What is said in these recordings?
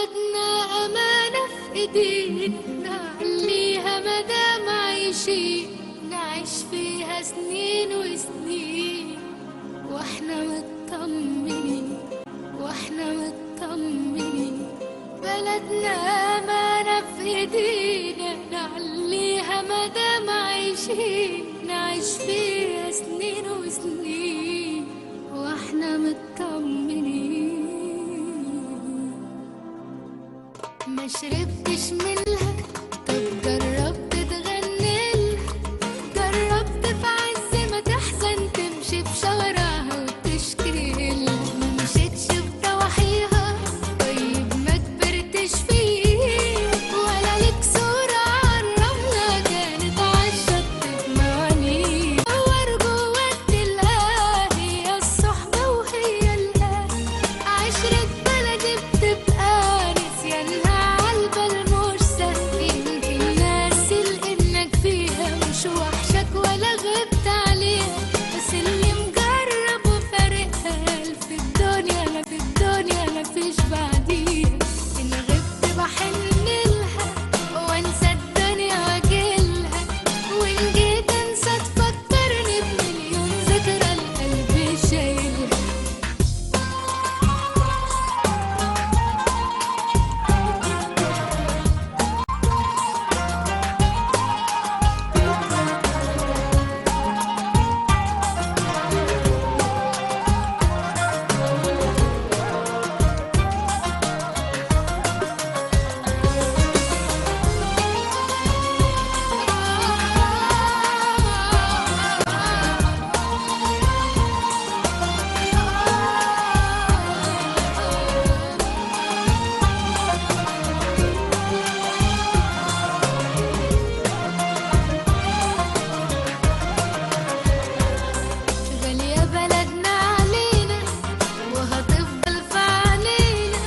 بلدنا أمانة في إيدينا نعليها مدام عايشين، نعيش فيها سنين وسنين واحنا مطمنين واحنا مطمنين. بلدنا أمانة في إيدينا نعليها مدام عايشين، نعيش فيها سنين وسنين واحنا مطمنين. ما شربتش منها طب جربت تغنيلها، جربت في عز ما تحزن تمشي في شوارعها وتشكيلها، ما مشيتش في ضواحيها طيب ما كبرتش فيه، ولا ليك صورة عالرملة كانت عالشط بمعانيه. دور جواك تلقاها هي الصحبة وهي الأهل، عشرة بلدي بتبقى نسيانها عالبال مش سهل. يمكن ناسي لإنك فيها مش وحشك ولا غبت عليها، بس اللي مجرب وفارقها في الدنيا ما في الدنيا ما فيش بعديها. إن غبت بحنلها وانسى الدنيا واجيلها، وإن جيت انسى تفكرني بمليون ذكرى القلب شايلها. غالية بلدنا علينا وهتفضل في عينينا،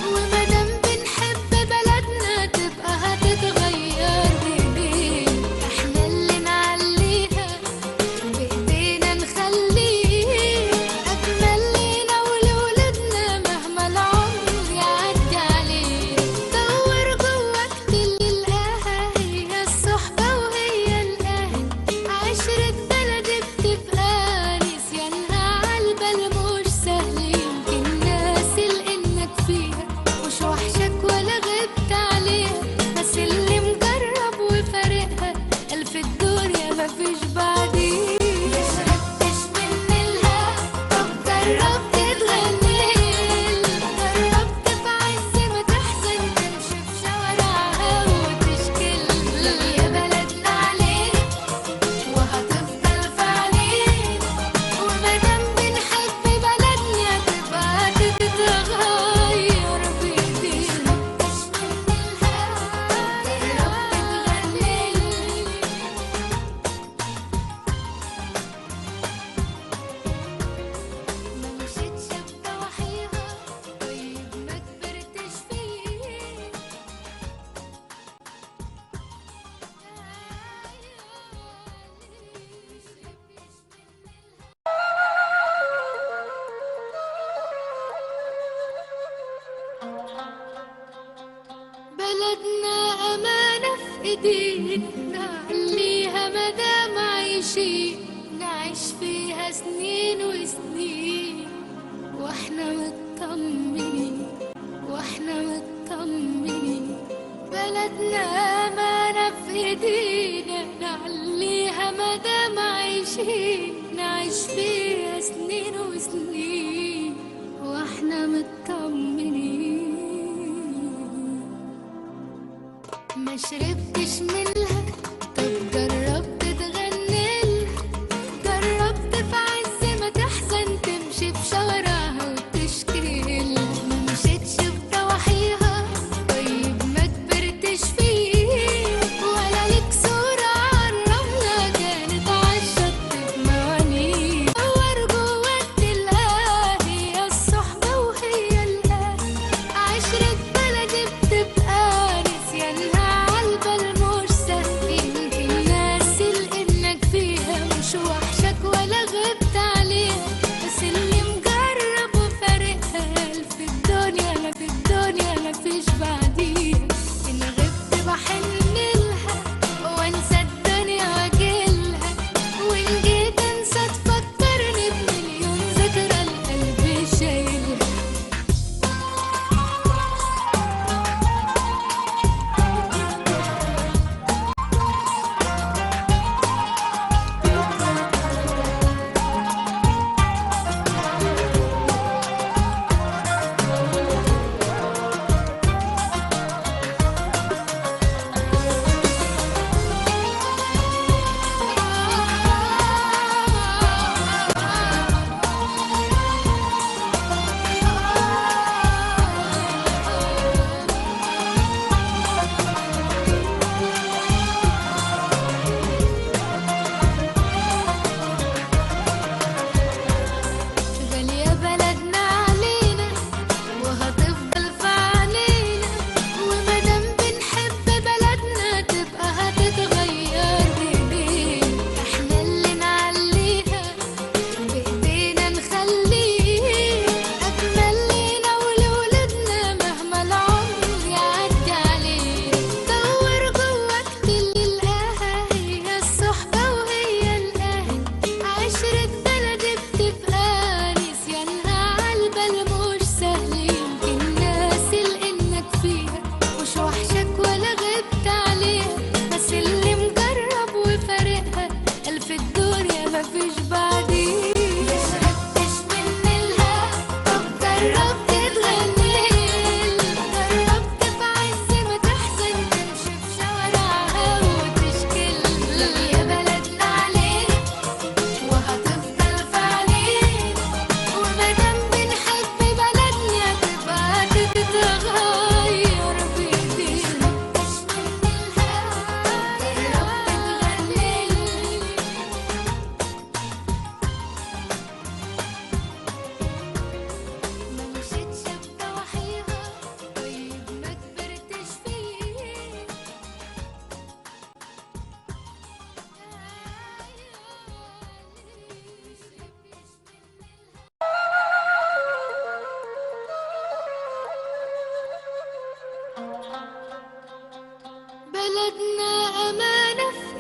ومادام بنحب بلدنا تبقى هتتغير بإيدينا. احنا اللي نعليها بإيدينا نخليه أجمل لينا ولولادنا مهما العمر يعدي عليه. دور جواك تلقاها هي الصحبة وهي الأهل، عشرة بلدي بتبقى نسيانها عالبال مش سهل. يمكن ناسي لإنك فيها مش وحشك ولا غبت عليها، بس اللي مجرب وفارقها قال في الدنيا مفيش بعديها. ما شربتش منها طب جربت تغنيلها، جربت في عز ما تحزن تمشي في شوارعها وتشكيلها. يا بلدنا علينا وهتفضل في عينينا، ومادام بنحب بلدنا تبقى هتتغير بإيدينا. مشربتش منها جربت تغنيلها، ما مشيتش في ضواحيها طيب ما كبرتش فيه. بلدنا أمانة في إيدينا نعليها مدام عايشين، نعيش فيها سنين وسنين واحنا مطمنين واحنا مطمنين. بلدنا أمانة في إيدينا نعليها مدام عايشين، نعيش فيها سنين وسنين واحنا مطمنين. ما شربتش منها طب جربت تغنيلها، جربت في عز ما تحزن تمشي في شوارعها وتشكيلها، ما مشيتش في ضواحيها طيب ما كبرتش فيه، ولا ليك صورة عالرملة كانت عالشط بمعانيه. دور جواك تلقاها هي الصحبة وهي الأهل، عشرة بلدي بتبقى نسيانها عالبال مش سهل. يمكن ناسي لإنك فيها مش وحشك ولا غبت عليها، بس اللي مجرب وفارقها في الدنيا ما في الدنيا ما فيش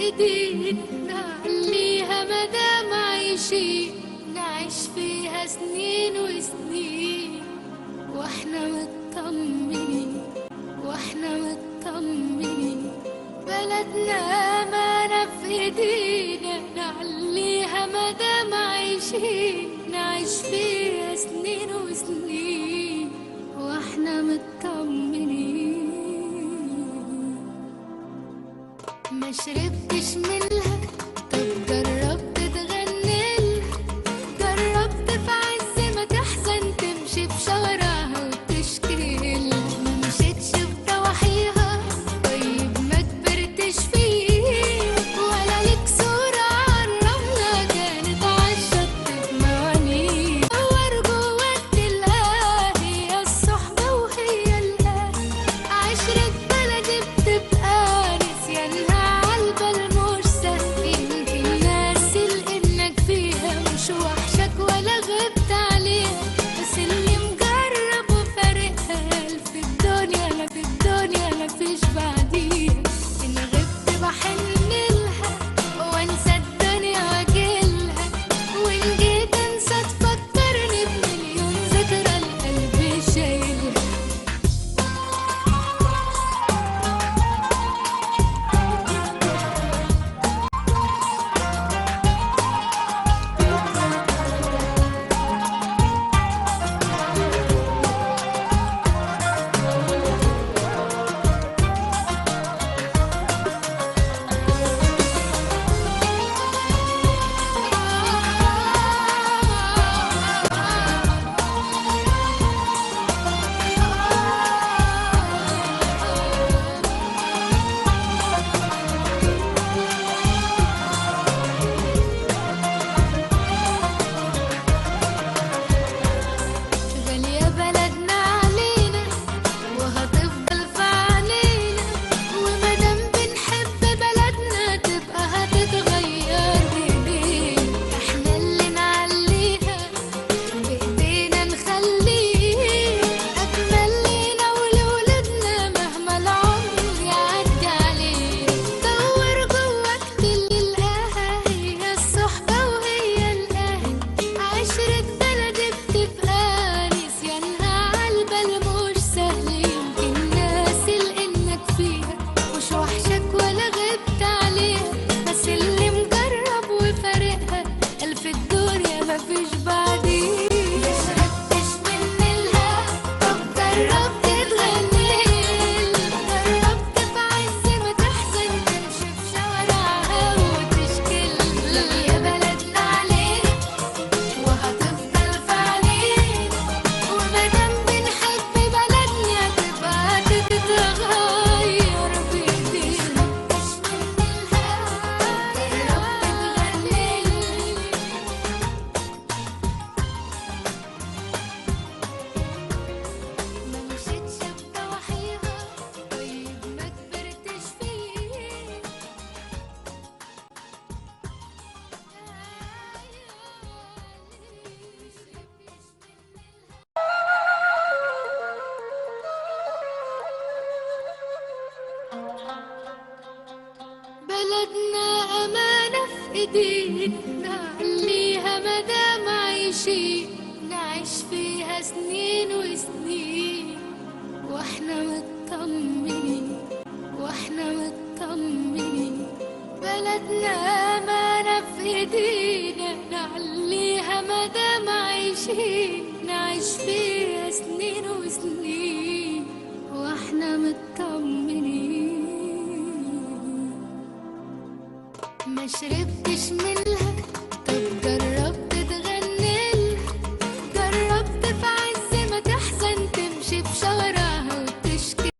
ايدينا نعليها مدام عايشين، نعيش فيها سنين وسنين واحنا مطمنين، واحنا مطمنين. بلدنا أمانة في ايدينا نعليها مدام عايشين، نعيش فيها سنين وسنين واحنا مطمنين. ما شربتش منها طب جربت تغنيلها، جربت في عز ما تحزن تمشي بشوارعها وتشكيلها. ما مشيتش بضواحيها طيب ما كبرتش فيه، ولا ليك صورة عالرملة كانت عالشط بموانيها. دور جواك تلقاها هي الصحبة وهي الأهل، عشرة بلدي بتبقى نسيانها عالبال مش سهل. يمكن ناسي لإنك فيها مش وحشك ولا غبت عليها، بس اللي مجرب وفارقها في الدنيا ما في الدنيا ما فيش بعديها. إن غبت بحنلها وانسى الدنيا واجيلها، وإن جيت انسى تفكرني بمليون ذكرى القلب شايلها. غالية بلدنا علينا وهتفضل في عينينا، ومادام بنحب بلدنا تبقى هتتغير بايدينا. احنا اللي نعليها بايدينا نخليها اجمل لينا ولولادنا مهما العمر يعدي علينا. دور جواك تلقاها هي الصحبة وهي الأهل، عشرة بلدي بتبقى نسيانها عالبال مش سهل. يمكن ناسي لإنك فيها مش وحشك ولا غبت عليها، بس اللي مجرب وفارقها قال في الدنيا مفيش بعديها. ما شربتش منها طب جربت تغنيلها، جربت في عز ما تحزن تمشي في شوارعها وتشكيلها. يا بلدنا علينا وهتفضل في عينينا، ومادام بنحب بلدنا تبقى تتغير بايدينا. مش منها جربت تغنيلها، ما مشيتش بضواحيها طيب ما كبرتش فيه. بلدنا أمانة في ايدينا نعليها مدام عايشين، نعيش فيها سنين وسنين واحنا مطمنين، واحنا مطمنين. بلدنا أمانة في ايدينا نعليها مدام عايشين، نعيش فيها سنين وسنين واحنا مطمنين. ما شربتش منها